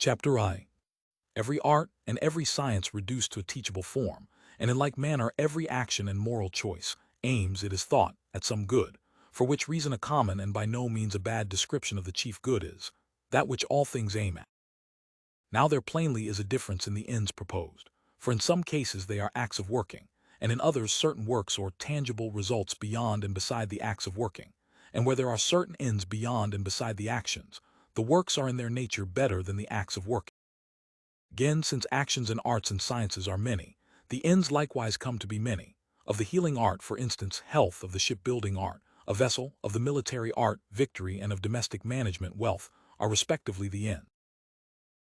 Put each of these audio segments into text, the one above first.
Chapter I. Every art and every science reduced to a teachable form, and in like manner every action and moral choice aims, it is thought, at some good, for which reason a common and by no means a bad description of the chief good is, that which all things aim at. Now there plainly is a difference in the ends proposed, for in some cases they are acts of working, and in others certain works or tangible results beyond and beside the acts of working, and where there are certain ends beyond and beside the actions, the works are in their nature better than the acts of working. Again, since actions in arts and sciences are many, the ends likewise come to be many. Of the healing art, for instance, health; of the shipbuilding art, a vessel; of the military art, victory; and of domestic management, wealth, are respectively the end.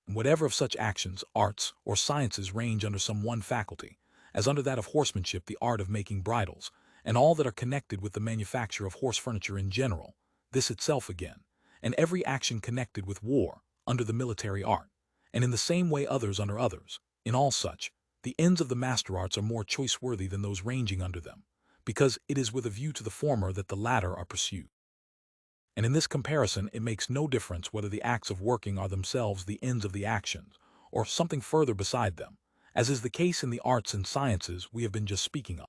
And whatever of such actions, arts, or sciences range under some one faculty, as under that of horsemanship the art of making bridles, and all that are connected with the manufacture of horse furniture in general, this itself again, and every action connected with war, under the military art, and in the same way others under others, in all such, the ends of the master arts are more choice-worthy than those ranging under them, because it is with a view to the former that the latter are pursued. And in this comparison it makes no difference whether the acts of working are themselves the ends of the actions, or something further beside them, as is the case in the arts and sciences we have been just speaking of.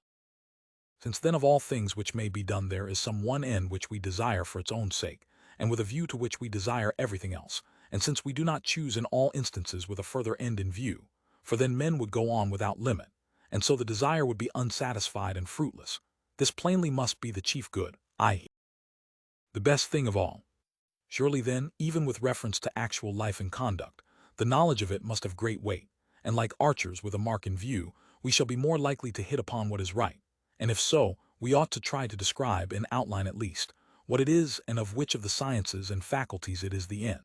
Since then of all things which may be done there is some one end which we desire for its own sake, and with a view to which we desire everything else, and since we do not choose in all instances with a further end in view, for then men would go on without limit, and so the desire would be unsatisfied and fruitless, this plainly must be the chief good, i.e., the best thing of all. Surely then, even with reference to actual life and conduct, the knowledge of it must have great weight, and like archers with a mark in view, we shall be more likely to hit upon what is right, and if so, we ought to try to describe, in outline at least, what it is and of which of the sciences and faculties it is the end.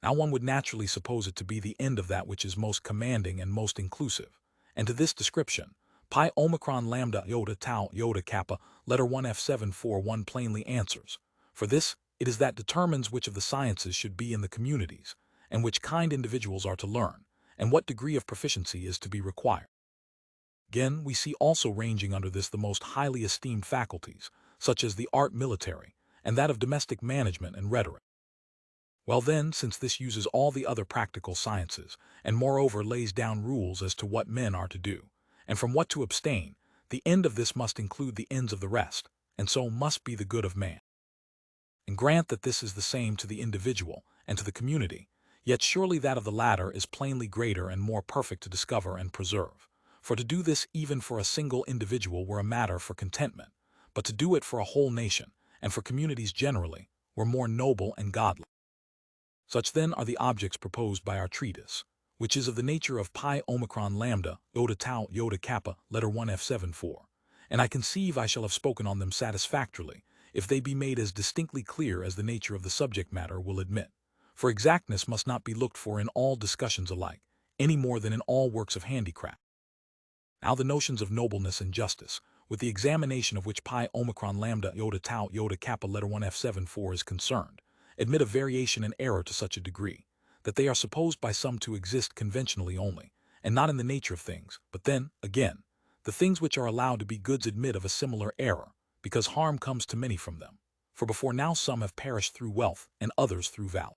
Now one would naturally suppose it to be the end of that which is most commanding and most inclusive, and to this description, pi omicron lambda iota tau iota kappa, letter 1 F741 plainly answers. For this, it is that determines which of the sciences should be in the communities, and which kind individuals are to learn, and what degree of proficiency is to be required. Again, we see also ranging under this the most highly esteemed faculties, such as the art military, and that of domestic management and rhetoric. Well then, since this uses all the other practical sciences, and moreover lays down rules as to what men are to do, and from what to abstain, the end of this must include the ends of the rest, and so must be the good of man. And grant that this is the same to the individual and to the community, yet surely that of the latter is plainly greater and more perfect to discover and preserve. For to do this even for a single individual were a matter for contentment, but to do it for a whole nation, and for communities generally, were more noble and godly. Such then are the objects proposed by our treatise, which is of the nature of pi omicron lambda, iota tau iota kappa, letter 1 F74, and I conceive I shall have spoken on them satisfactorily, if they be made as distinctly clear as the nature of the subject matter will admit. For exactness must not be looked for in all discussions alike, any more than in all works of handicraft. Now the notions of nobleness and justice, with the examination of which pi omicron lambda iota tau iota kappa letter 1 F74 is concerned, admit of variation and error to such a degree, that they are supposed by some to exist conventionally only, and not in the nature of things, but then, again, the things which are allowed to be goods admit of a similar error, because harm comes to many from them, for before now some have perished through wealth, and others through valor.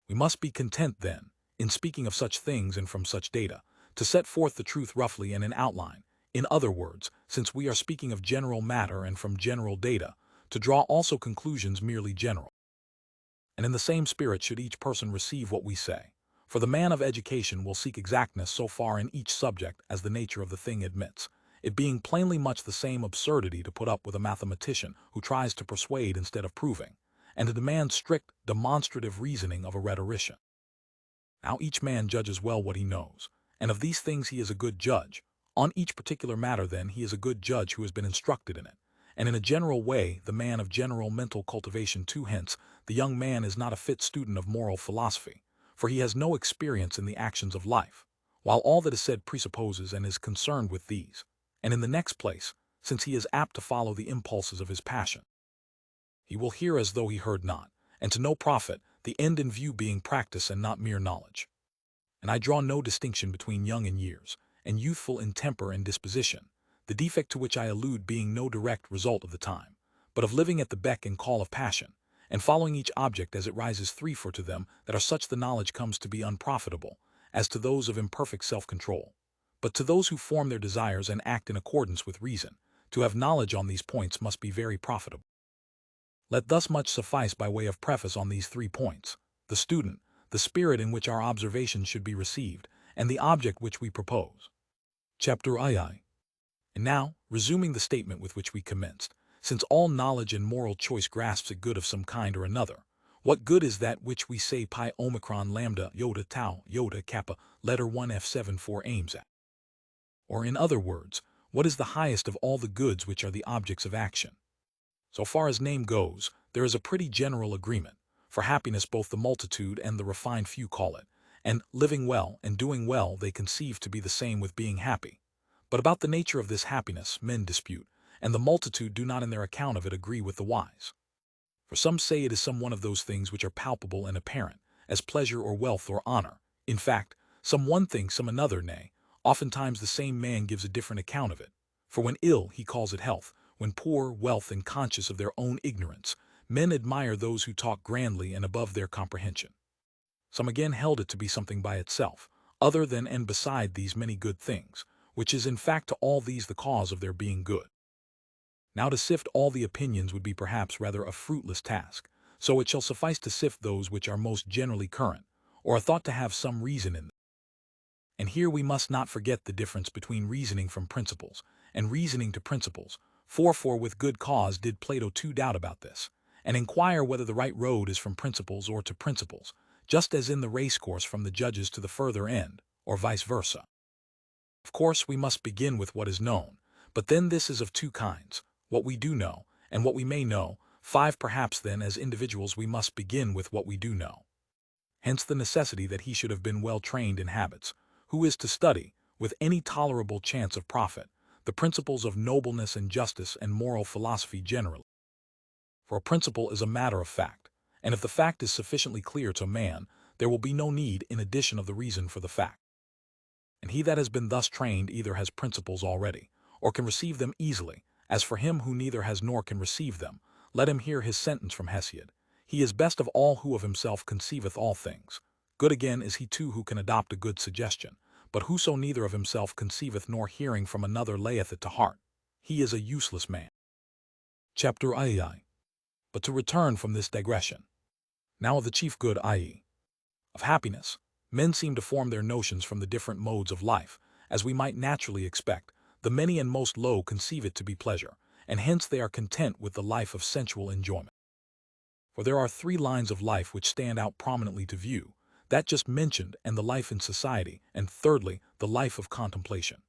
We must be content, then, in speaking of such things and from such data, to set forth the truth roughly and in outline, in other words, since we are speaking of general matter and from general data, to draw also conclusions merely general. And in the same spirit should each person receive what we say, for the man of education will seek exactness so far in each subject as the nature of the thing admits, it being plainly much the same absurdity to put up with a mathematician who tries to persuade instead of proving, and to demand strict, demonstrative reasoning of a rhetorician. Now each man judges well what he knows, and of these things he is a good judge. On each particular matter then he is a good judge who has been instructed in it, and in a general way the man of general mental cultivation too. Hence, the young man is not a fit student of moral philosophy, for he has no experience in the actions of life, while all that is said presupposes and is concerned with these, and in the next place, since he is apt to follow the impulses of his passion, he will hear as though he heard not, and to no profit, the end in view being practice and not mere knowledge. And I draw no distinction between young in years, and youthful in temper and disposition, the defect to which I allude being no direct result of the time, but of living at the beck and call of passion, and following each object as it rises three for to them that are such the knowledge comes to be unprofitable, as to those of imperfect self-control. But to those who form their desires and act in accordance with reason, to have knowledge on these points must be very profitable. Let thus much suffice by way of preface on these 3 points: the student, the spirit in which our observations should be received, and the object which we propose. Chapter II. And now, resuming the statement with which we commenced, since all knowledge and moral choice grasps a good of some kind or another, what good is that which we say pi omicron lambda iota tau iota kappa letter 1 F74 aims at? Or in other words, what is the highest of all the goods which are the objects of action? So far as name goes, there is a pretty general agreement. For happiness both the multitude and the refined few call it, and living well and doing well they conceive to be the same with being happy. But about the nature of this happiness men dispute, and the multitude do not in their account of it agree with the wise. For some say it is some one of those things which are palpable and apparent, as pleasure or wealth or honor. In fact, some one thing, some another, nay, oftentimes the same man gives a different account of it. For when ill, he calls it health; when poor, wealth, and conscious of their own ignorance, men admire those who talk grandly and above their comprehension. Some again held it to be something by itself, other than and beside these many good things, which is in fact to all these the cause of their being good. Now to sift all the opinions would be perhaps rather a fruitless task, so it shall suffice to sift those which are most generally current, or are thought to have some reason in them. And here we must not forget the difference between reasoning from principles, and reasoning to principles, for with good cause did Plato too doubt about this, and inquire whether the right road is from principles or to principles, just as in the racecourse from the judges to the further end, or vice versa. Of course we must begin with what is known, but then this is of 2 kinds, what we do know, and what we may know. 5 Perhaps then as individuals we must begin with what we do know. Hence the necessity that he should have been well trained in habits, who is to study, with any tolerable chance of profit, the principles of nobleness and justice and moral philosophy generally. For a principle is a matter of fact, and if the fact is sufficiently clear to man, there will be no need in addition of the reason for the fact. And he that has been thus trained either has principles already, or can receive them easily. As for him who neither has nor can receive them, let him hear his sentence from Hesiod: he is best of all who of himself conceiveth all things. Good again is he too who can adopt a good suggestion, but whoso neither of himself conceiveth nor hearing from another layeth it to heart, he is a useless man. Chapter II. But to return from this digression. Now of the chief good, i.e., of happiness, men seem to form their notions from the different modes of life, as we might naturally expect. The many and most low conceive it to be pleasure, and hence they are content with the life of sensual enjoyment. For there are 3 lines of life which stand out prominently to view, that just mentioned, and the life in society, and thirdly, the life of contemplation.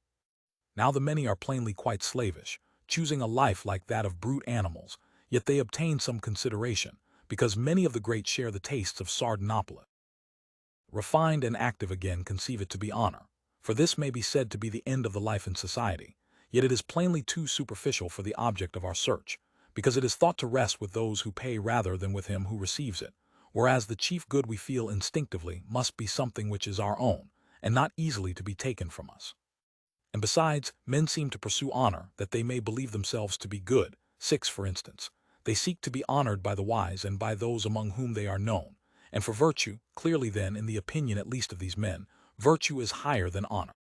Now the many are plainly quite slavish, choosing a life like that of brute animals, yet they obtain some consideration, because many of the great share the tastes of Sardanapalus. Refined and active again conceive it to be honor, for this may be said to be the end of the life in society, yet it is plainly too superficial for the object of our search, because it is thought to rest with those who pay rather than with him who receives it, whereas the chief good we feel instinctively must be something which is our own, and not easily to be taken from us. And besides, men seem to pursue honor that they may believe themselves to be good. 6 For instance, they seek to be honored by the wise and by those among whom they are known, and for virtue, clearly then in the opinion at least of these men, virtue is higher than honor.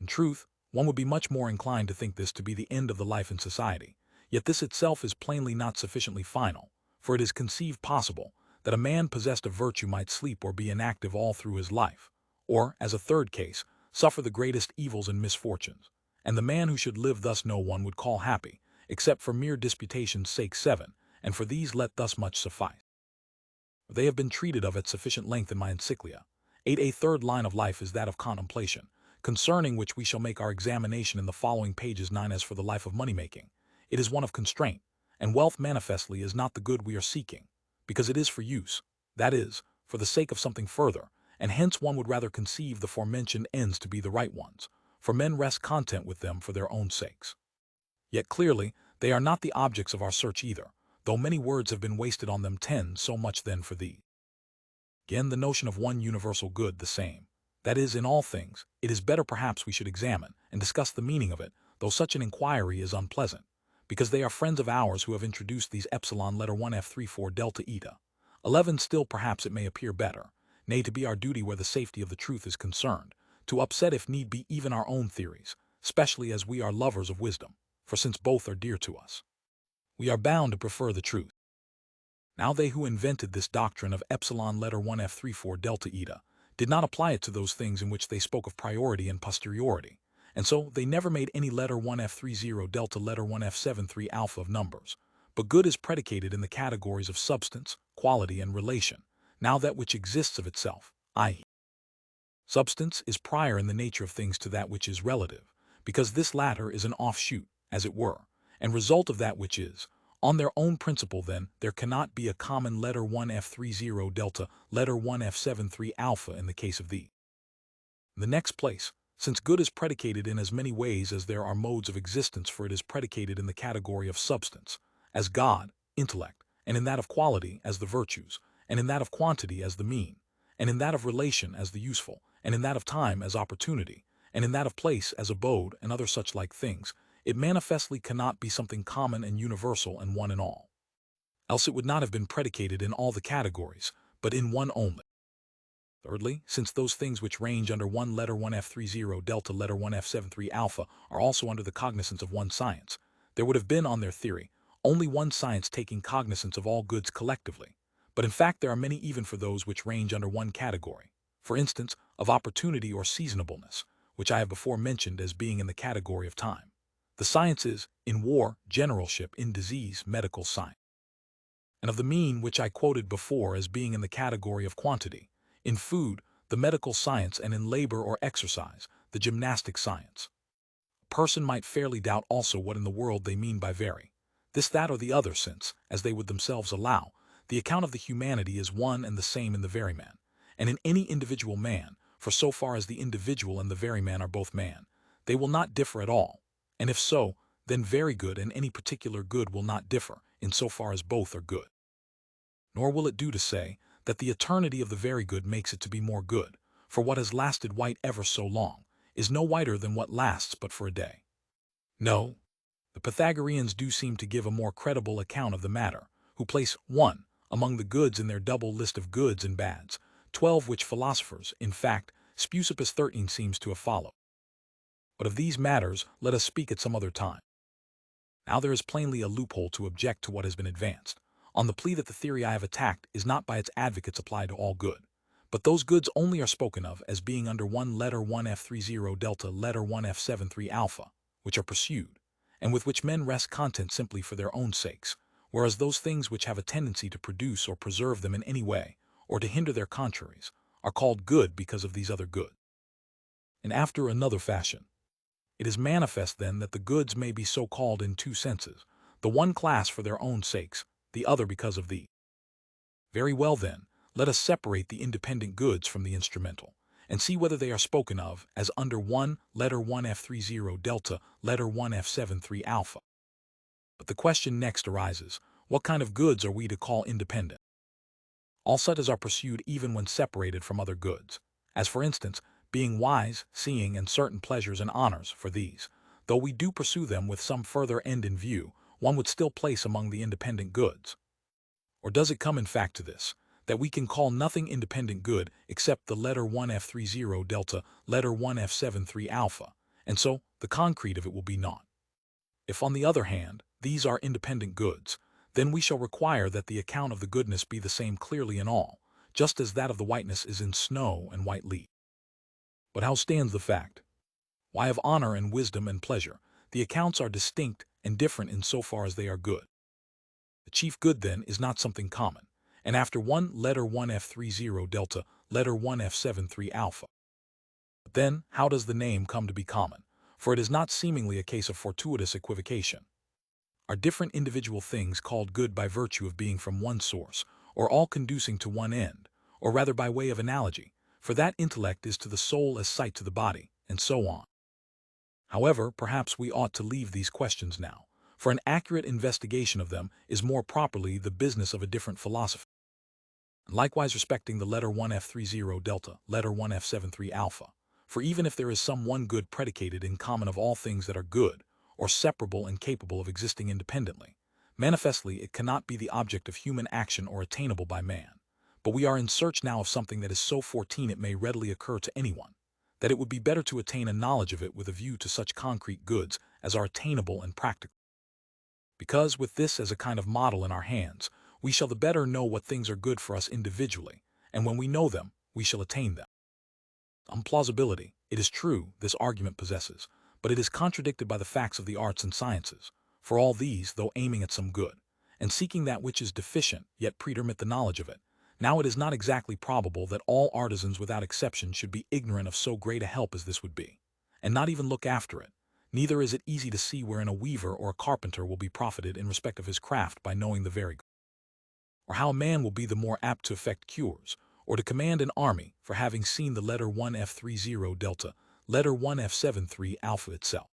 In truth, one would be much more inclined to think this to be the end of the life in society, yet this itself is plainly not sufficiently final, for it is conceived possible that a man possessed of virtue might sleep or be inactive all through his life, or, as a third case, suffer the greatest evils and misfortunes, and the man who should live thus no one would call happy, except for mere disputation's sake. 7 And for these let thus much suffice. They have been treated of at sufficient length in my encyclia. 8 A third line of life is that of contemplation, concerning which we shall make our examination in the following pages. 9 As for the life of money-making, it is one of constraint, and wealth manifestly is not the good we are seeking, because it is for use, that is, for the sake of something further, and hence one would rather conceive the forementioned ends to be the right ones, for men rest content with them for their own sakes. Yet clearly, they are not the objects of our search either, though many words have been wasted on them. 10 So much then for thee. Again the notion of one universal good the same, that is, in all things, it is better perhaps we should examine and discuss the meaning of it, though such an inquiry is unpleasant, because they are friends of ours who have introduced these epsilon letter 1f34 delta eta. 11 still perhaps it may appear better, nay to be our duty where the safety of the truth is concerned, to upset if need be even our own theories, especially as we are lovers of wisdom, for since both are dear to us, we are bound to prefer the truth. Now they who invented this doctrine of epsilon letter 1f34 delta eta did not apply it to those things in which they spoke of priority and posteriority, and so they never made any letter 1f30 delta letter 1f73 alpha of numbers. But good is predicated in the categories of substance, quality, and relation, now that which exists of itself, i.e., substance is prior in the nature of things to that which is relative, because this latter is an offshoot, as it were, and result of that which is. On their own principle, then, there cannot be a common letter 1f30 delta, letter 1f73 alpha in the case of thee. In the next place, since good is predicated in as many ways as there are modes of existence, for it is predicated in the category of substance, as God, intellect, and in that of quality as the virtues, and in that of quantity as the mean, and in that of relation as the useful, and in that of time as opportunity, and in that of place as abode, and other such like things, it manifestly cannot be something common and universal and one in all. Else it would not have been predicated in all the categories, but in one only. Thirdly, since those things which range under one letter 1f30 delta letter 1f73 alpha are also under the cognizance of one science, there would have been, on their theory, only one science taking cognizance of all goods collectively. But in fact there are many even for those which range under one category, for instance, of opportunity or seasonableness, which I have before mentioned as being in the category of time. The sciences, in war, generalship, in disease, medical science, and of the mean, which I quoted before as being in the category of quantity, in food, the medical science, and in labor or exercise, the gymnastic science. A person might fairly doubt also what in the world they mean by very, this, that, or the other, since, as they would themselves allow, the account of the humanity is one and the same in the very man, and in any individual man, for so far as the individual and the very man are both man, they will not differ at all, and if so, then very good and any particular good will not differ, in so far as both are good. Nor will it do to say that the eternity of the very good makes it to be more good, for what has lasted white ever so long is no whiter than what lasts but for a day. No, the Pythagoreans do seem to give a more credible account of the matter, who place 1 among the goods in their double list of goods and bads, 12 which philosophers, in fact, Speusippus 13 seems to have followed. But of these matters let us speak at some other time. Now there is plainly a loophole to object to what has been advanced, on the plea that the theory I have attacked is not by its advocates applied to all good, but those goods only are spoken of as being under one letter 1f30 delta letter 1f73 alpha, which are pursued, and with which men rest content simply for their own sakes, whereas those things which have a tendency to produce or preserve them in any way, or to hinder their contraries, are called good because of these other goods. And after another fashion, it is manifest then that the goods may be so called in two senses, the one class for their own sakes, the other because of thee. Very well then, let us separate the independent goods from the instrumental, and see whether they are spoken of as under one letter 1f30 delta letter 1f73 alpha. But the question next arises, what kind of goods are we to call independent? All such as are pursued even when separated from other goods, as for instance, being wise, seeing, and certain pleasures and honors, for these, though we do pursue them with some further end in view, one would still place among the independent goods. Or does it come in fact to this, that we can call nothing independent good except the letter 1f30 delta, letter 1f73 alpha, and so the concrete of it will be naught? If, on the other hand, these are independent goods, then we shall require that the account of the goodness be the same clearly in all, just as that of the whiteness is in snow and white lead. But how stands the fact? Why, of honor and wisdom and pleasure, the accounts are distinct and different in so far as they are good. The chief good, then, is not something common, and after one letter 1f30 delta, letter 1f73 alpha. But then, how does the name come to be common? For it is not seemingly a case of fortuitous equivocation. Are different individual things called good by virtue of being from one source, or all conducing to one end, or rather by way of analogy, for that intellect is to the soul as sight to the body, and so on? However, perhaps we ought to leave these questions now, for an accurate investigation of them is more properly the business of a different philosophy. And likewise respecting the letter 1f30 delta, letter 1f73 alpha, for even if there is some one good predicated in common of all things that are good, or separable and capable of existing independently. Manifestly, it cannot be the object of human action or attainable by man. But we are in search now of something that is so foreteen it may readily occur to anyone, that it would be better to attain a knowledge of it with a view to such concrete goods as are attainable and practical. Because, with this as a kind of model in our hands, we shall the better know what things are good for us individually, and when we know them, we shall attain them. Plausibility, it is true, this argument possesses, but it is contradicted by the facts of the arts and sciences, for all these, though aiming at some good, and seeking that which is deficient, yet pretermit the knowledge of it. Now it is not exactly probable that all artisans without exception should be ignorant of so great a help as this would be, and not even look after it. Neither is it easy to see wherein a weaver or a carpenter will be profited in respect of his craft by knowing the very good, or how a man will be the more apt to effect cures, or to command an army, for having seen the letter 1F30 delta, letter 1F73 alpha itself.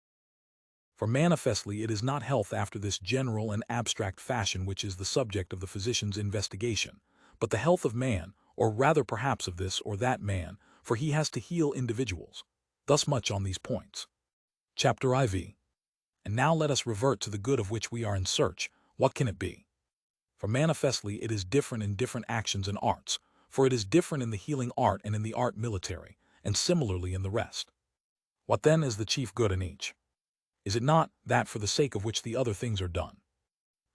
For manifestly it is not health after this general and abstract fashion which is the subject of the physician's investigation, but the health of man, or rather perhaps of this or that man, for he has to heal individuals. Thus much on these points. Chapter IV. And now let us revert to the good of which we are in search. What can it be? For manifestly it is different in different actions and arts, for it is different in the healing art and in the art military, and similarly in the rest. What then is the chief good in each? Is it not that for the sake of which the other things are done?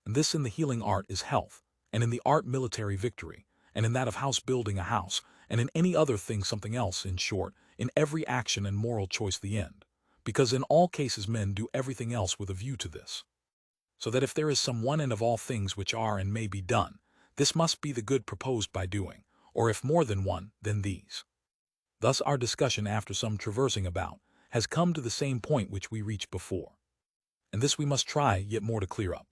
And this in the healing art is health, and in the art military victory, and in that of house building a house, and in any other thing something else, in short, in every action and moral choice the end, because in all cases men do everything else with a view to this. So that if there is some one end of all things which are and may be done, this must be the good proposed by doing, or if more than one, then these. Thus our discussion, after some traversing about, has come to the same point which we reached before. And this we must try yet more to clear up.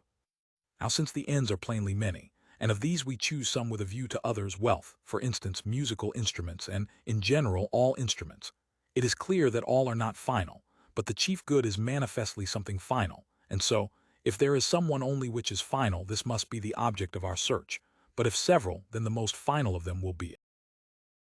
Now since the ends are plainly many, and of these we choose some with a view to others, wealth, for instance musical instruments, and, in general, all instruments, it is clear that all are not final, but the chief good is manifestly something final, and so, if there is some one only which is final, this must be the object of our search, but if several, then the most final of them will be it.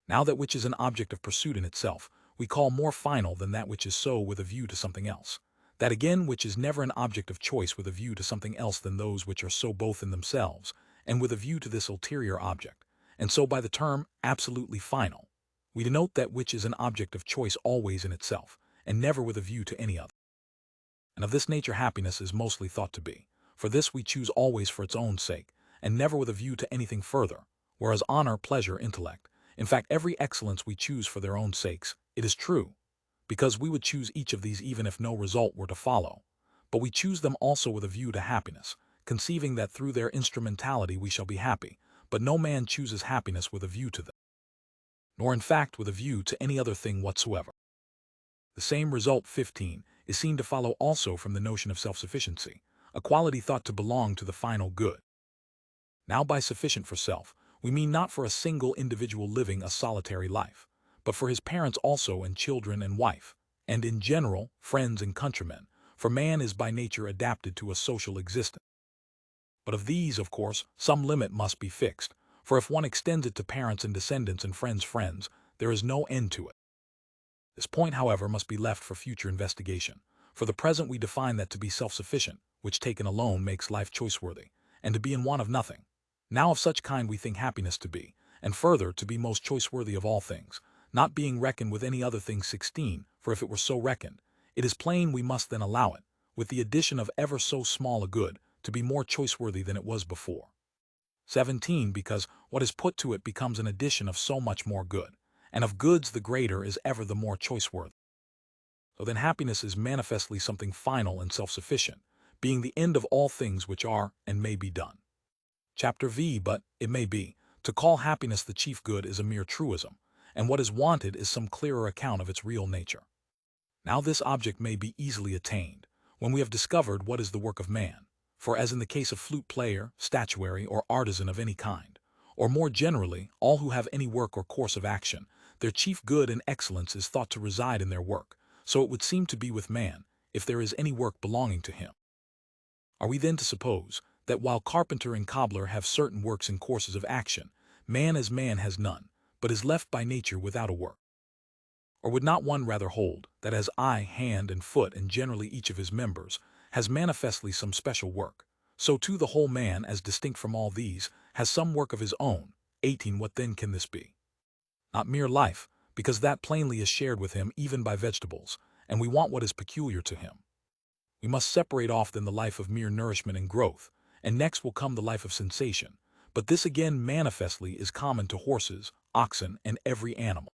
Now that which is an object of pursuit in itself, we call more final than that which is so with a view to something else. That again which is never an object of choice with a view to something else than those which are so both in themselves, and with a view to this ulterior object. And so by the term absolutely final, we denote that which is an object of choice always in itself, and never with a view to any other. And of this nature happiness is mostly thought to be, for this we choose always for its own sake, and never with a view to anything further, whereas honor, pleasure, intellect, in fact every excellence we choose for their own sakes, it is true, because we would choose each of these even if no result were to follow, but we choose them also with a view to happiness, conceiving that through their instrumentality we shall be happy, but no man chooses happiness with a view to them, nor in fact with a view to any other thing whatsoever. The same result 15 is seen to follow also from the notion of self-sufficiency, a quality thought to belong to the final good. Now by sufficient for self, we mean not for a single individual living a solitary life, but for his parents also and children and wife, and in general, friends and countrymen, for man is by nature adapted to a social existence. But of these, of course, some limit must be fixed, for if one extends it to parents and descendants and friends, there is no end to it. This point, however, must be left for future investigation. For the present we define that to be self-sufficient, which taken alone makes life choice-worthy, and to be in want of nothing. Now of such kind we think happiness to be, and further to be most choice-worthy of all things, not being reckoned with any other thing 16, for if it were so reckoned, it is plain we must then allow it, with the addition of ever so small a good, to be more choice-worthy than it was before. 17, because what is put to it becomes an addition of so much more good, and of goods the greater is ever the more choice-worthy. So then happiness is manifestly something final and self-sufficient, being the end of all things which are and may be done. Chapter V. But, it may be, to call happiness the chief good is a mere truism, and what is wanted is some clearer account of its real nature. Now this object may be easily attained, when we have discovered what is the work of man, for as in the case of flute player, statuary, or artisan of any kind, or more generally, all who have any work or course of action, their chief good and excellence is thought to reside in their work, so it would seem to be with man, if there is any work belonging to him. Are we then to suppose that while carpenter and cobbler have certain works and courses of action, man as man has none, but is left by nature without a work? Or would not one rather hold that as eye, hand, and foot, and generally each of his members, has manifestly some special work, so too the whole man, as distinct from all these, has some work of his own? 18. What then can this be? Not mere life, because that plainly is shared with him even by vegetables, and we want what is peculiar to him. We must separate off then the life of mere nourishment and growth, and next will come the life of sensation, but this again manifestly is common to horses, oxen, and every animal.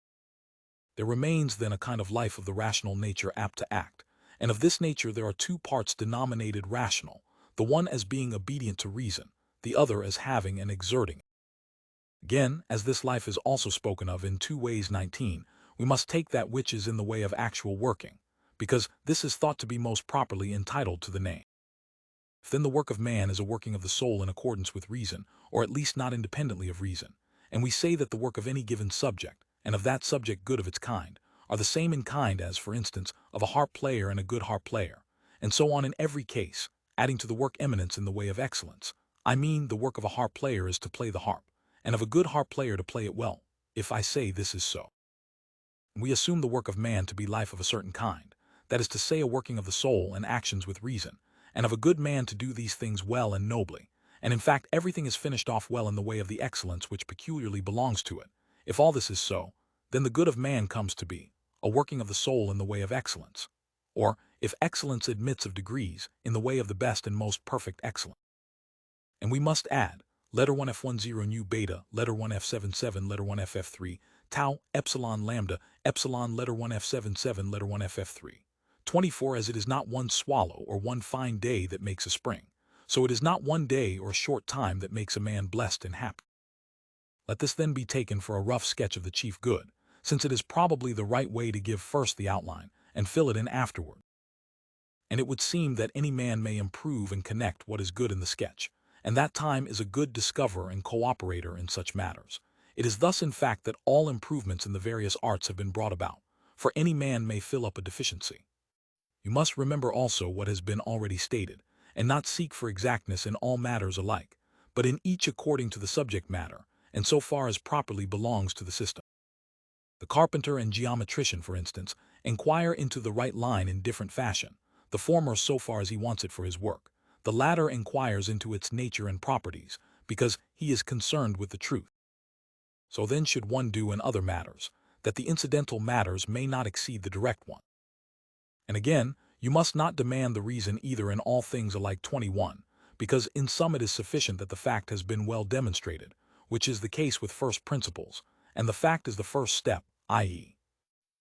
There remains then a kind of life of the rational nature apt to act, and of this nature there are two parts denominated rational, the one as being obedient to reason, the other as having and exerting. Again, as this life is also spoken of in two ways 19, we must take that which is in the way of actual working, because this is thought to be most properly entitled to the name. If then the work of man is a working of the soul in accordance with reason, or at least not independently of reason, and we say that the work of any given subject, and of that subject good of its kind, are the same in kind as, for instance, of a harp player and a good harp player, and so on in every case, adding to the work eminence in the way of excellence, I mean the work of a harp player is to play the harp, and of a good harp player to play it well, if I say this is so. We assume the work of man to be life of a certain kind, that is to say a working of the soul and actions with reason, and of a good man to do these things well and nobly, and in fact everything is finished off well in the way of the excellence which peculiarly belongs to it. If all this is so, then the good of man comes to be a working of the soul in the way of excellence, or, if excellence admits of degrees, in the way of the best and most perfect excellence. And we must add, letter 1 F10 nu beta, letter 1 F77, letter 1 FF3, tau, epsilon lambda, epsilon letter 1 F77, letter 1 FF3. 24. As it is not one swallow or one fine day that makes a spring, so it is not one day or a short time that makes a man blessed and happy. Let this then be taken for a rough sketch of the chief good, since it is probably the right way to give first the outline, and fill it in afterward. And it would seem that any man may improve and connect what is good in the sketch, and that time is a good discoverer and cooperator in such matters. It is thus in fact that all improvements in the various arts have been brought about, for any man may fill up a deficiency. You must remember also what has been already stated, and not seek for exactness in all matters alike, but in each according to the subject matter, and so far as properly belongs to the system. The carpenter and geometrician, for instance, inquire into the right line in different fashion, the former so far as he wants it for his work, the latter inquires into its nature and properties, because he is concerned with the truth. So then should one do in other matters, that the incidental matters may not exceed the direct one. And again, you must not demand the reason either in all things alike 21, because in some it is sufficient that the fact has been well demonstrated, which is the case with first principles, and the fact is the first step, i.e.,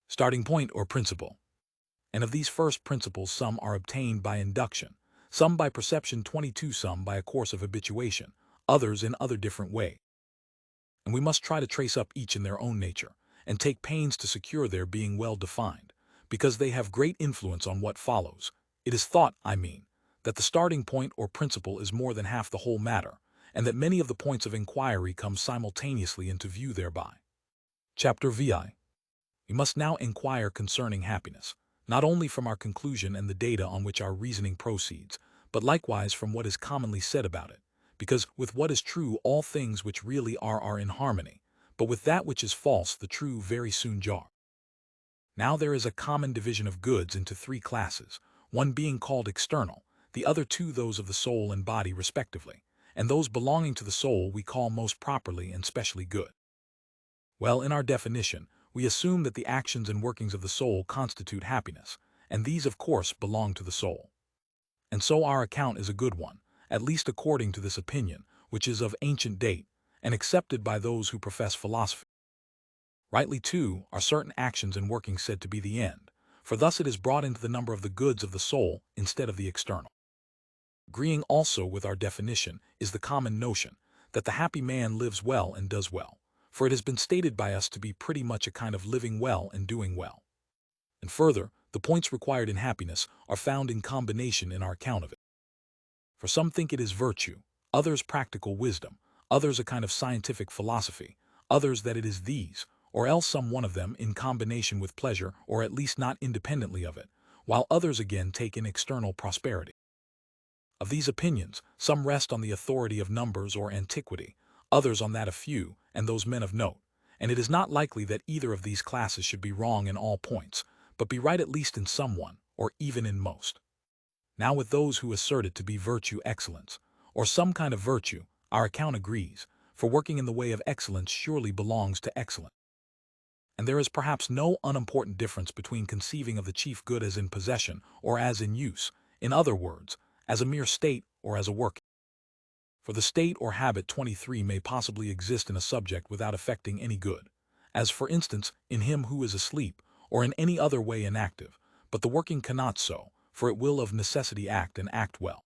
starting point or principle. And of these first principles some are obtained by induction, some by perception 22, some by a course of habituation, others in other different ways. And we must try to trace up each in their own nature, and take pains to secure their being well defined, because they have great influence on what follows. It is thought, I mean, that the starting point or principle is more than half the whole matter, and that many of the points of inquiry come simultaneously into view thereby. Chapter VI. We must now inquire concerning happiness, not only from our conclusion and the data on which our reasoning proceeds, but likewise from what is commonly said about it, because with what is true all things which really are in harmony, but with that which is false the true very soon jar. Now there is a common division of goods into three classes, one being called external, the other two those of the soul and body respectively, and those belonging to the soul we call most properly and specially good. Well, in our definition, we assume that the actions and workings of the soul constitute happiness, and these of course belong to the soul. And so our account is a good one, at least according to this opinion, which is of ancient date, and accepted by those who profess philosophy. Rightly, too, are certain actions and workings said to be the end, for thus it is brought into the number of the goods of the soul instead of the external. Agreeing also with our definition is the common notion that the happy man lives well and does well, for it has been stated by us to be pretty much a kind of living well and doing well. And further, the points required in happiness are found in combination in our account of it. For some think it is virtue, others practical wisdom, others a kind of scientific philosophy, others that it is these, or else some one of them in combination with pleasure, or at least not independently of it, while others again take in external prosperity. Of these opinions, some rest on the authority of numbers or antiquity, others on that of few, and those men of note, and it is not likely that either of these classes should be wrong in all points, but be right at least in some one, or even in most. Now with those who assert it to be virtue excellence, or some kind of virtue, our account agrees, for working in the way of excellence surely belongs to excellence. And there is perhaps no unimportant difference between conceiving of the chief good as in possession or as in use, in other words, as a mere state or as a work. For the state or habit 23 may possibly exist in a subject without affecting any good, as for instance in him who is asleep, or in any other way inactive, but the working cannot so, for it will of necessity act and act well.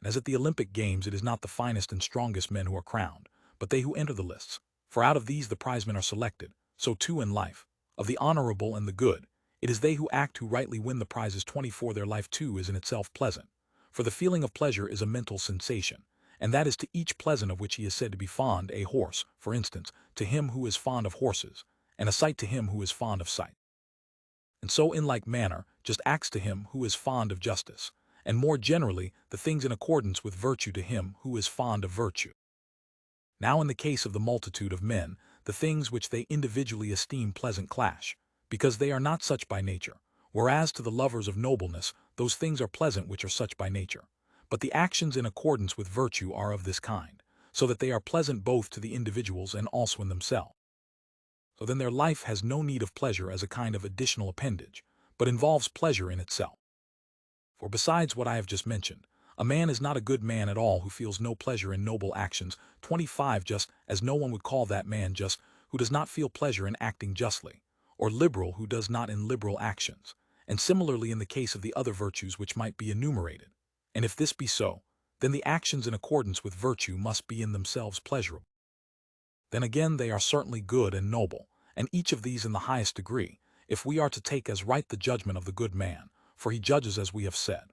And as at the Olympic Games it is not the finest and strongest men who are crowned, but they who enter the lists, for out of these the prizemen are selected, so too in life, of the honorable and the good, it is they who act who rightly win the prizes 24. Their life too is in itself pleasant, for the feeling of pleasure is a mental sensation, and that is to each pleasant of which he is said to be fond. A horse, for instance, to him who is fond of horses, and a sight to him who is fond of sight. And so in like manner, just acts to him who is fond of justice, and more generally the things in accordance with virtue to him who is fond of virtue. Now in the case of the multitude of men, the things which they individually esteem pleasant clash, because they are not such by nature, whereas to the lovers of nobleness those things are pleasant which are such by nature. But the actions in accordance with virtue are of this kind, so that they are pleasant both to the individuals and also in themselves. So then their life has no need of pleasure as a kind of additional appendage, but involves pleasure in itself. For besides what I have just mentioned, a man is not a good man at all who feels no pleasure in noble actions. 25 Just as no one would call that man just who does not feel pleasure in acting justly, or liberal who does not in liberal actions, and similarly in the case of the other virtues which might be enumerated. And if this be so, then the actions in accordance with virtue must be in themselves pleasurable. Then again they are certainly good and noble, and each of these in the highest degree, if we are to take as right the judgment of the good man, for he judges as we have said.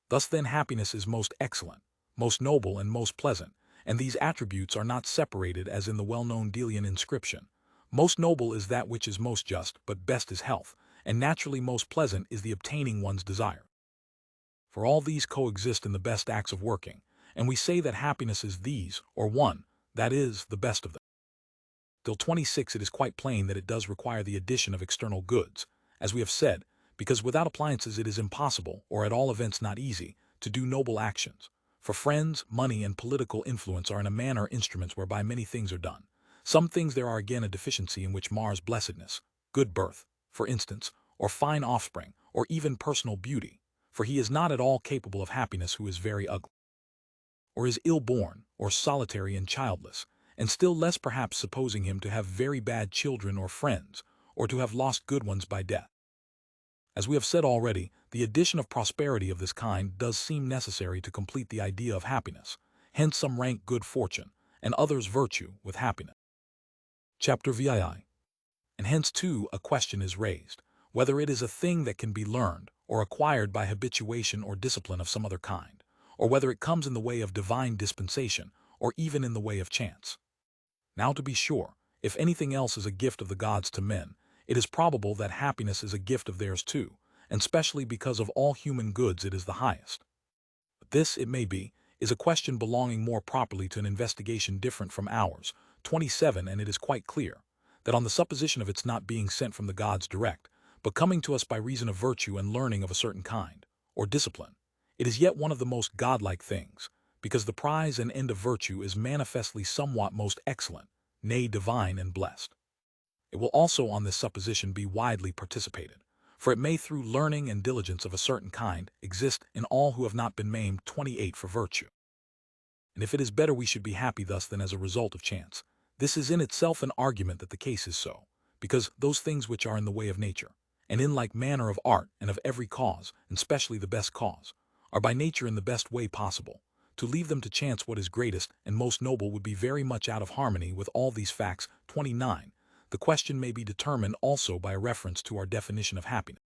Thus then happiness is most excellent, most noble and most pleasant, and these attributes are not separated as in the well-known Delian inscription. Most noble is that which is most just, but best is health, and naturally most pleasant is the obtaining one's desire. For all these coexist in the best acts of working, and we say that happiness is these, or one, that is, the best of them. Till 26 it is quite plain that it does require the addition of external goods, as we have said, because without appliances it is impossible, or at all events not easy, to do noble actions. For friends, money, and political influence are in a manner instruments whereby many things are done. Some things there are again a deficiency in which mars blessedness, good birth, for instance, or fine offspring, or even personal beauty, for he is not at all capable of happiness who is very ugly, or is ill-born, or solitary and childless, and still less perhaps supposing him to have very bad children or friends, or to have lost good ones by death. As we have said already, the addition of prosperity of this kind does seem necessary to complete the idea of happiness, hence some rank good fortune, and others virtue, with happiness. Chapter VII. And hence too a question is raised, whether it is a thing that can be learned, or acquired by habituation or discipline of some other kind, or whether it comes in the way of divine dispensation, or even in the way of chance. Now to be sure, if anything else is a gift of the gods to men, it is probable that happiness is a gift of theirs too, and specially because of all human goods it is the highest. But this, it may be, is a question belonging more properly to an investigation different from ours, 27, and it is quite clear that on the supposition of its not being sent from the gods direct, but coming to us by reason of virtue and learning of a certain kind, or discipline, it is yet one of the most godlike things, because the prize and end of virtue is manifestly somewhat most excellent, nay divine and blessed. It will also on this supposition be widely participated, for it may through learning and diligence of a certain kind exist in all who have not been maimed 28 for virtue. And if it is better we should be happy thus than as a result of chance, this is in itself an argument that the case is so, because those things which are in the way of nature, and in like manner of art and of every cause, and specially the best cause, are by nature in the best way possible. To leave them to chance what is greatest and most noble would be very much out of harmony with all these facts. 29. The question may be determined also by a reference to our definition of happiness,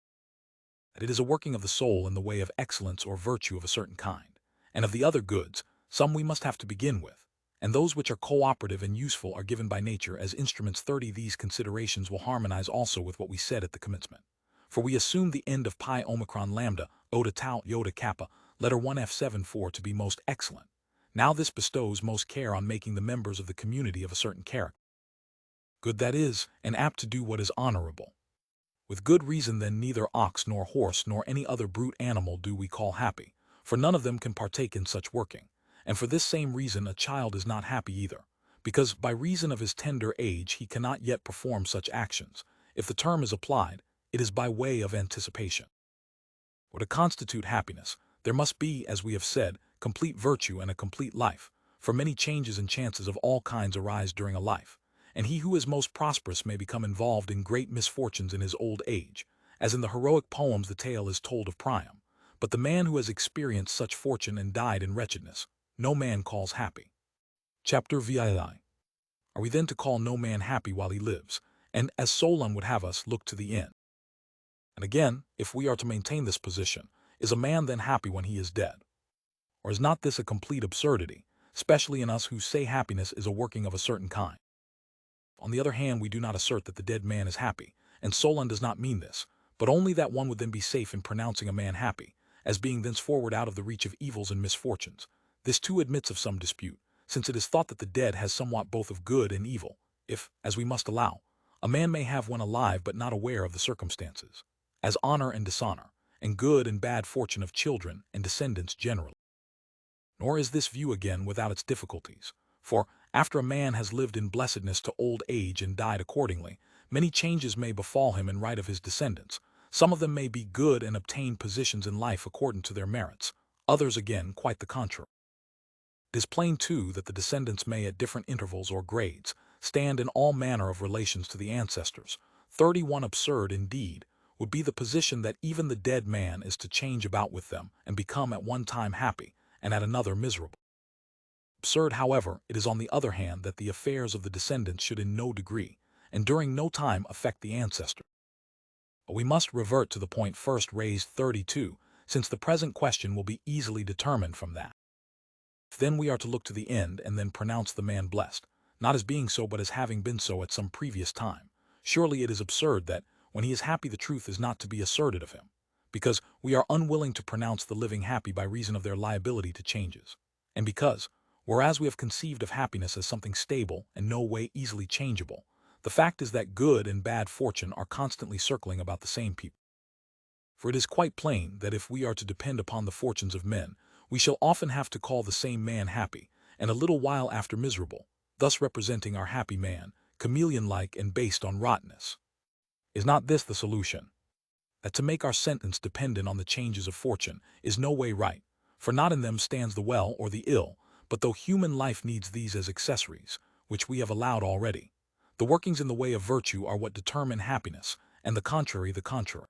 that it is a working of the soul in the way of excellence or virtue of a certain kind, and of the other goods, some we must have to begin with, and those which are cooperative and useful are given by nature as instruments. 30. These considerations will harmonize also with what we said at the commencement, for we assumed the end of pi omicron lambda, iota tau, iota kappa, letter 1 F7 to be most excellent. Now this bestows most care on making the members of the community of a certain character. good that is, and apt to do what is honorable. With good reason then neither ox nor horse nor any other brute animal do we call happy, for none of them can partake in such working. And for this same reason a child is not happy either, because by reason of his tender age he cannot yet perform such actions. If the term is applied, it is by way of anticipation. For to constitute happiness, there must be, as we have said, complete virtue and a complete life, for many changes and chances of all kinds arise during a life, and he who is most prosperous may become involved in great misfortunes in his old age, as in the heroic poems the tale is told of Priam. But the man who has experienced such fortune and died in wretchedness, no man calls happy. Chapter VII. Are we then to call no man happy while he lives, and, as Solon would have us, look to the end? And again, if we are to maintain this position, is a man then happy when he is dead? Or is not this a complete absurdity, especially in us who say happiness is a working of a certain kind? On the other hand, we do not assert that the dead man is happy, and Solon does not mean this, but only that one would then be safe in pronouncing a man happy, as being thenceforward out of the reach of evils and misfortunes. This too admits of some dispute, since it is thought that the dead has somewhat both of good and evil, if, as we must allow, a man may have when alive but not aware of the circumstances, as honor and dishonor, and good and bad fortune of children and descendants generally. Nor is this view again without its difficulties, for, after a man has lived in blessedness to old age and died accordingly, many changes may befall him in right of his descendants. Some of them may be good and obtain positions in life according to their merits, others again quite the contrary. It is plain, too, that the descendants may at different intervals or grades stand in all manner of relations to the ancestors. 31 absurd, indeed, would be the position that even the dead man is to change about with them and become at one time happy and at another miserable. Absurd, however, it is on the other hand that the affairs of the descendants should in no degree, and during no time, affect the ancestor. But we must revert to the point first raised 32, since the present question will be easily determined from that. Then we are to look to the end and then pronounce the man blessed, not as being so but as having been so at some previous time. Surely it is absurd that, when he is happy, the truth is not to be asserted of him, because we are unwilling to pronounce the living happy by reason of their liability to changes, and because, whereas we have conceived of happiness as something stable and no way easily changeable, the fact is that good and bad fortune are constantly circling about the same people. For it is quite plain that if we are to depend upon the fortunes of men, we shall often have to call the same man happy, and a little while after miserable, thus representing our happy man, chameleon-like and based on rottenness. Is not this the solution? That to make our sentence dependent on the changes of fortune is no way right, for not in them stands the well or the ill, but though human life needs these as accessories, which we have allowed already, the workings in the way of virtue are what determine happiness, and the contrary the contrary.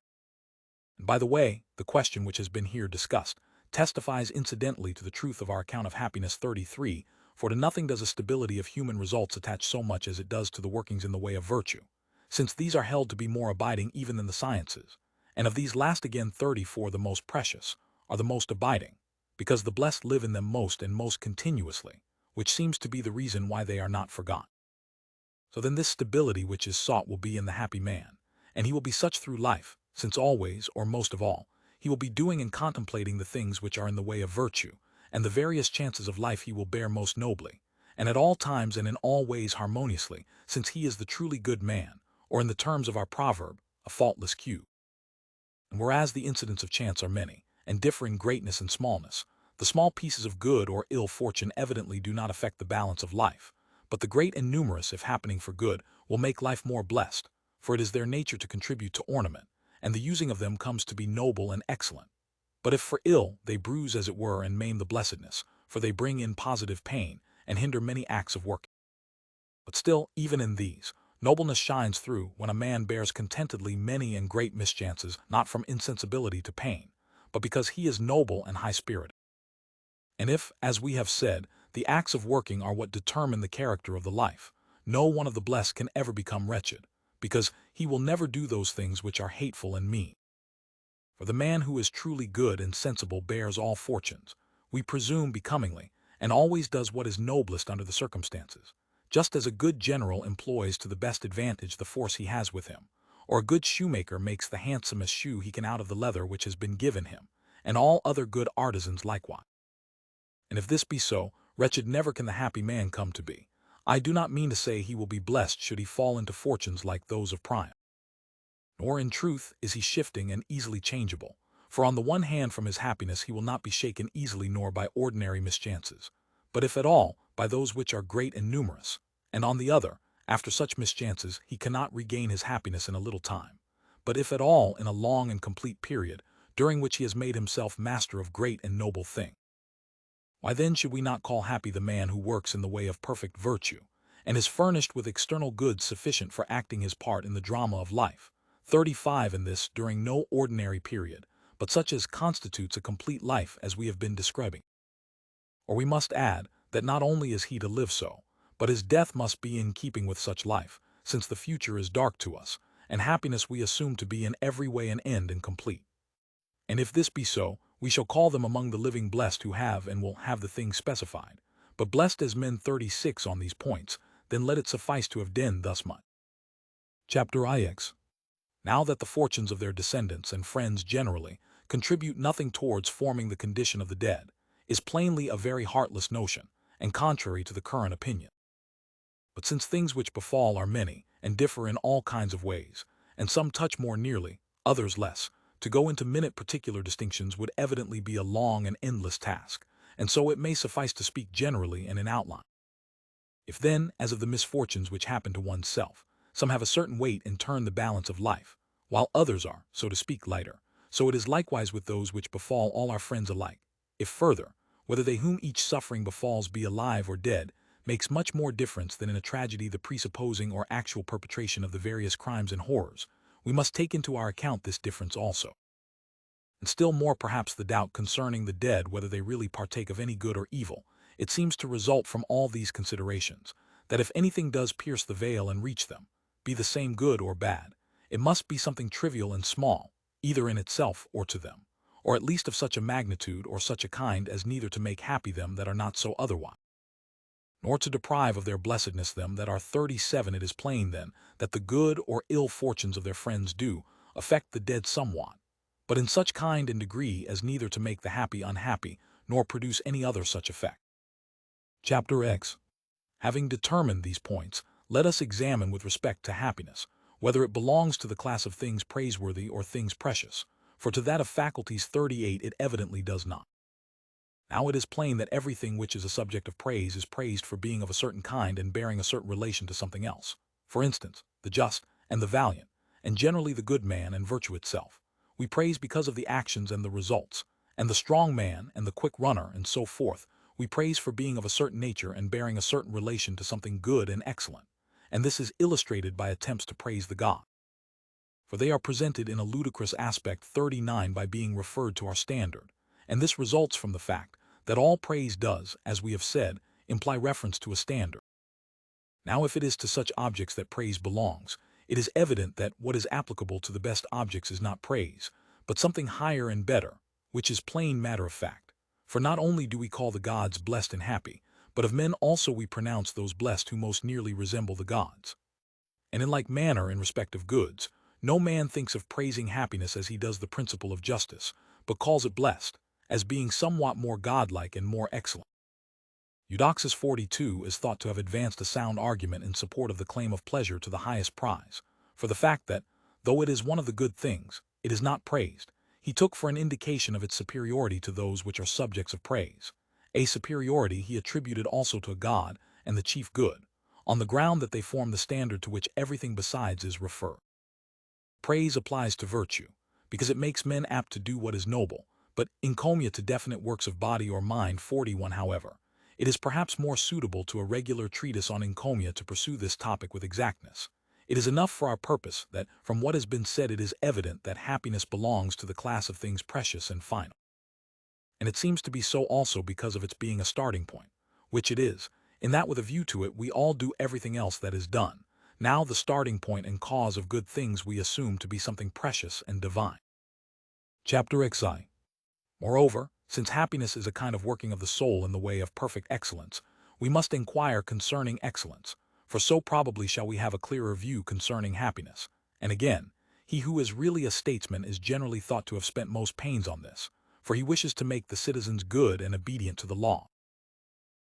And by the way, the question which has been here discussed testifies incidentally to the truth of our account of happiness 33, for to nothing does a stability of human results attach so much as it does to the workings in the way of virtue, since these are held to be more abiding even than the sciences, and of these last again 34 the most precious, are the most abiding, because the blessed live in them most and most continuously, which seems to be the reason why they are not forgotten. So then this stability which is sought will be in the happy man, and he will be such through life, since always, or most of all, he will be doing and contemplating the things which are in the way of virtue, and the various chances of life he will bear most nobly, and at all times and in all ways harmoniously, since he is the truly good man, or in the terms of our proverb, a faultless cube. And whereas the incidents of chance are many, and differ in greatness and smallness, the small pieces of good or ill fortune evidently do not affect the balance of life, but the great and numerous, if happening for good, will make life more blessed, for it is their nature to contribute to ornament, and the using of them comes to be noble and excellent. But if for ill, they bruise as it were and maim the blessedness, for they bring in positive pain, and hinder many acts of work. But still, even in these, nobleness shines through when a man bears contentedly many and great mischances, not from insensibility to pain, but because he is noble and high-spirited. And if, as we have said, the acts of working are what determine the character of the life, no one of the blessed can ever become wretched, because he will never do those things which are hateful and mean. For the man who is truly good and sensible bears all fortunes, we presume becomingly, and always does what is noblest under the circumstances, just as a good general employs to the best advantage the force he has with him, or a good shoemaker makes the handsomest shoe he can out of the leather which has been given him, and all other good artisans likewise. And if this be so, wretched never can the happy man come to be, I do not mean to say he will be blessed should he fall into fortunes like those of Priam. Nor in truth is he shifting and easily changeable, for on the one hand from his happiness he will not be shaken easily nor by ordinary mischances, but if at all, by those which are great and numerous, and on the other, after such mischances he cannot regain his happiness in a little time, but if at all in a long and complete period, during which he has made himself master of great and noble things. Why then should we not call happy the man who works in the way of perfect virtue, and is furnished with external goods sufficient for acting his part in the drama of life, 35 in this during no ordinary period, but such as constitutes a complete life as we have been describing? Or we must add, that not only is he to live so, but his death must be in keeping with such life, since the future is dark to us, and happiness we assume to be in every way an end and complete. And if this be so, we shall call them among the living blessed who have and will have the things specified. But blessed as men 36 on these points, then let it suffice to have done thus much. Chapter IX. Now that the fortunes of their descendants and friends generally contribute nothing towards forming the condition of the dead, is plainly a very heartless notion, and contrary to the current opinion. But since things which befall are many, and differ in all kinds of ways, and some touch more nearly, others less, to go into minute particular distinctions would evidently be a long and endless task, and so it may suffice to speak generally and in outline. If then, as of the misfortunes which happen to one's self, some have a certain weight and turn the balance of life, while others are, so to speak, lighter, so it is likewise with those which befall all our friends alike. If further, whether they whom each suffering befalls be alive or dead, makes much more difference than in a tragedy the presupposing or actual perpetration of the various crimes and horrors, we must take into our account this difference also. And still more perhaps the doubt concerning the dead whether they really partake of any good or evil. It seems to result from all these considerations, that if anything does pierce the veil and reach them, be the same good or bad, it must be something trivial and small, either in itself or to them, or at least of such a magnitude or such a kind as neither to make happy them that are not so otherwise, nor to deprive of their blessedness them that are 37. It is plain, then, that the good or ill fortunes of their friends do affect the dead somewhat, but in such kind and degree as neither to make the happy unhappy, nor produce any other such effect. Chapter X. Having determined these points, let us examine with respect to happiness, whether it belongs to the class of things praiseworthy or things precious, for to that of faculties 38 it evidently does not. Now it is plain that everything which is a subject of praise is praised for being of a certain kind and bearing a certain relation to something else. For instance, the just and the valiant, and generally the good man and virtue itself, we praise because of the actions and the results, and the strong man and the quick runner and so forth, we praise for being of a certain nature and bearing a certain relation to something good and excellent, and this is illustrated by attempts to praise the gods. For they are presented in a ludicrous aspect 39 by being referred to our standard, and this results from the fact that all praise does, as we have said, imply reference to a standard. Now if it is to such objects that praise belongs, it is evident that what is applicable to the best objects is not praise, but something higher and better, which is plain matter of fact. For not only do we call the gods blessed and happy, but of men also we pronounce those blessed who most nearly resemble the gods. And in like manner in respect of goods, no man thinks of praising happiness as he does the principle of justice, but calls it blessed, as being somewhat more godlike and more excellent. Eudoxus 42 is thought to have advanced a sound argument in support of the claim of pleasure to the highest prize, for the fact that, though it is one of the good things, it is not praised, he took for an indication of its superiority to those which are subjects of praise. A superiority he attributed also to a god and the chief good, on the ground that they form the standard to which everything besides is referred. Praise applies to virtue, because it makes men apt to do what is noble, but encomia to definite works of body or mind. 41. However, it is perhaps more suitable to a regular treatise on encomia to pursue this topic with exactness. It is enough for our purpose that, from what has been said, it is evident that happiness belongs to the class of things precious and final. And it seems to be so also because of its being a starting point, which it is, in that with a view to it we all do everything else that is done. Now the starting point and cause of good things we assume to be something precious and divine. Chapter XI. Moreover, since happiness is a kind of working of the soul in the way of perfect excellence, we must inquire concerning excellence, for so probably shall we have a clearer view concerning happiness. And again, he who is really a statesman is generally thought to have spent most pains on this, for he wishes to make the citizens good and obedient to the law.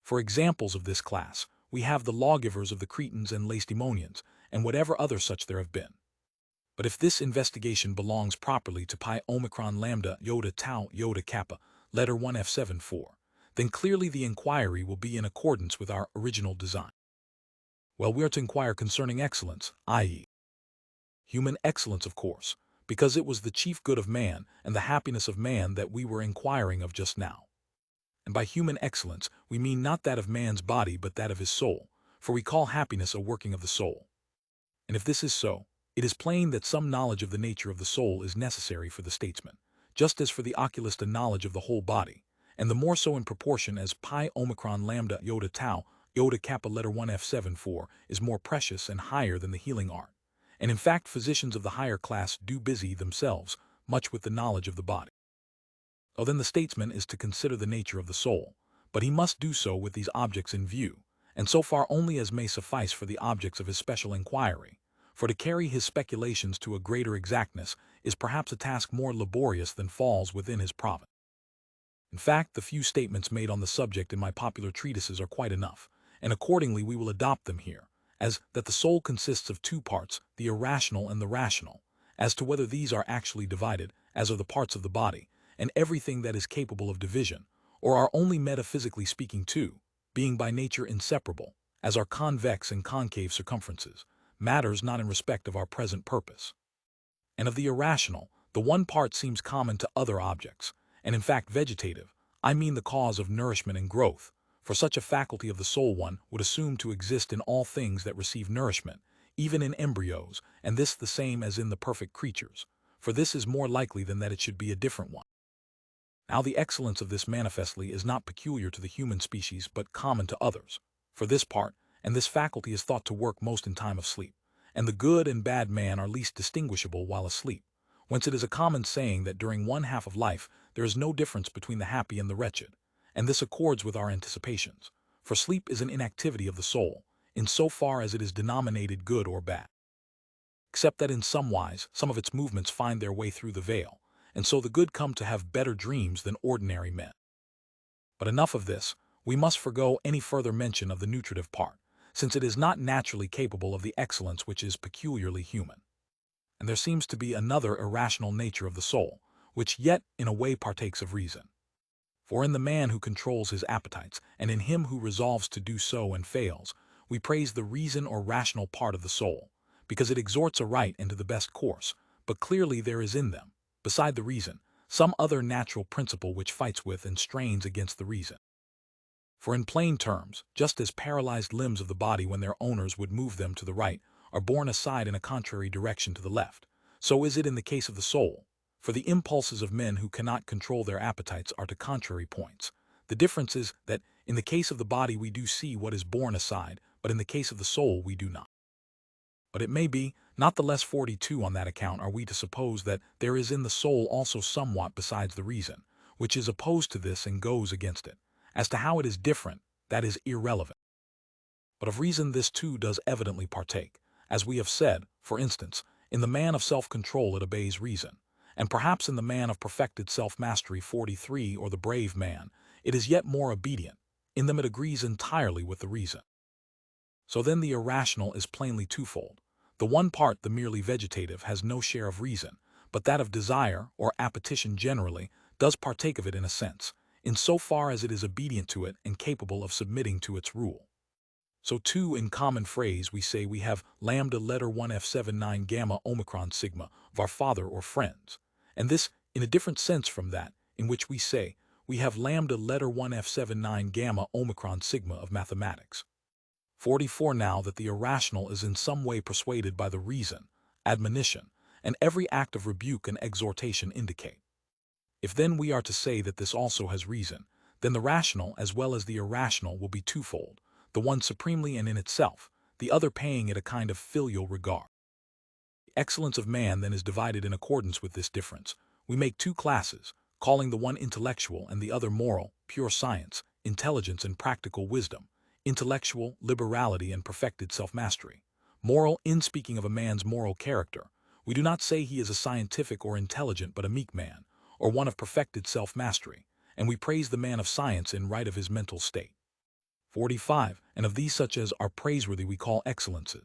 For examples of this class, we have the lawgivers of the Cretans and Lacedaemonians, and whatever other such there have been. But if this investigation belongs properly to pi omicron lambda iota tau iota kappa, letter 1F74, then clearly the inquiry will be in accordance with our original design. Well, we are to inquire concerning excellence, i.e., human excellence, of course, because it was the chief good of man and the happiness of man that we were inquiring of just now. And by human excellence, we mean not that of man's body but that of his soul, for we call happiness a working of the soul. And if this is so, it is plain that some knowledge of the nature of the soul is necessary for the statesman, just as for the oculist a knowledge of the whole body, and the more so in proportion as pi omicron lambda iota tau iota kappa letter 1F74 is more precious and higher than the healing art. And in fact, physicians of the higher class do busy themselves much with the knowledge of the body. Oh, then the statesman is to consider the nature of the soul, but he must do so with these objects in view, and so far only as may suffice for the objects of his special inquiry, for to carry his speculations to a greater exactness is perhaps a task more laborious than falls within his province. In fact, the few statements made on the subject in my popular treatises are quite enough, and accordingly we will adopt them here, as that the soul consists of two parts, the irrational and the rational, as to whether these are actually divided, as are the parts of the body, and everything that is capable of division, or are only metaphysically speaking two, being by nature inseparable, as are convex and concave circumferences, matters not in respect of our present purpose. And of the irrational, the one part seems common to other objects, and in fact vegetative, I mean the cause of nourishment and growth, for such a faculty of the soul one would assume to exist in all things that receive nourishment, even in embryos, and this the same as in the perfect creatures, for this is more likely than that it should be a different one. Now the excellence of this manifestly is not peculiar to the human species but common to others, for this part, and this faculty is thought to work most in time of sleep, and the good and bad man are least distinguishable while asleep, whence it is a common saying that during one half of life there is no difference between the happy and the wretched, and this accords with our anticipations, for sleep is an inactivity of the soul, in so far as it is denominated good or bad. Except that in some wise some of its movements find their way through the veil, and so the good come to have better dreams than ordinary men. But enough of this, we must forego any further mention of the nutritive part, since it is not naturally capable of the excellence which is peculiarly human. And there seems to be another irrational nature of the soul, which yet in a way partakes of reason. For in the man who controls his appetites, and in him who resolves to do so and fails, we praise the reason or rational part of the soul, because it exhorts aright and to the best course, but clearly there is in them, beside the reason, some other natural principle which fights with and strains against the reason. For in plain terms, just as paralyzed limbs of the body when their owners would move them to the right are borne aside in a contrary direction to the left, so is it in the case of the soul, for the impulses of men who cannot control their appetites are to contrary points. The difference is that in the case of the body we do see what is borne aside, but in the case of the soul we do not. But it may be, not the less 42 on that account are we to suppose that there is in the soul also somewhat besides the reason, which is opposed to this and goes against it. As to how it is different, that is irrelevant. But of reason this too does evidently partake, as we have said, for instance, in the man of self-control it obeys reason, and perhaps in the man of perfected self-mastery 43 or the brave man, it is yet more obedient, in them it agrees entirely with the reason. So then the irrational is plainly twofold. The one part, the merely vegetative, has no share of reason, but that of desire, or appetition generally, does partake of it in a sense, in so far as it is obedient to it and capable of submitting to its rule. So too in common phrase we say we have lambda letter 1F79 gamma omicron sigma of our father or friends, and this in a different sense from that in which we say we have lambda letter 1F79 gamma omicron sigma of mathematics. 44 Now that the irrational is in some way persuaded by the reason, admonition, and every act of rebuke and exhortation indicate. If then we are to say that this also has reason, then the rational as well as the irrational will be twofold, the one supremely and in itself, the other paying it a kind of filial regard. The excellence of man then is divided in accordance with this difference. We make two classes, calling the one intellectual and the other moral, pure science, intelligence and practical wisdom, intellectual, liberality and perfected self-mastery. Moral, in speaking of a man's moral character, we do not say he is a scientific or intelligent but a meek man, or one of perfected self-mastery, and we praise the man of science in right of his mental state. 45. And of these such as are praiseworthy we call excellences.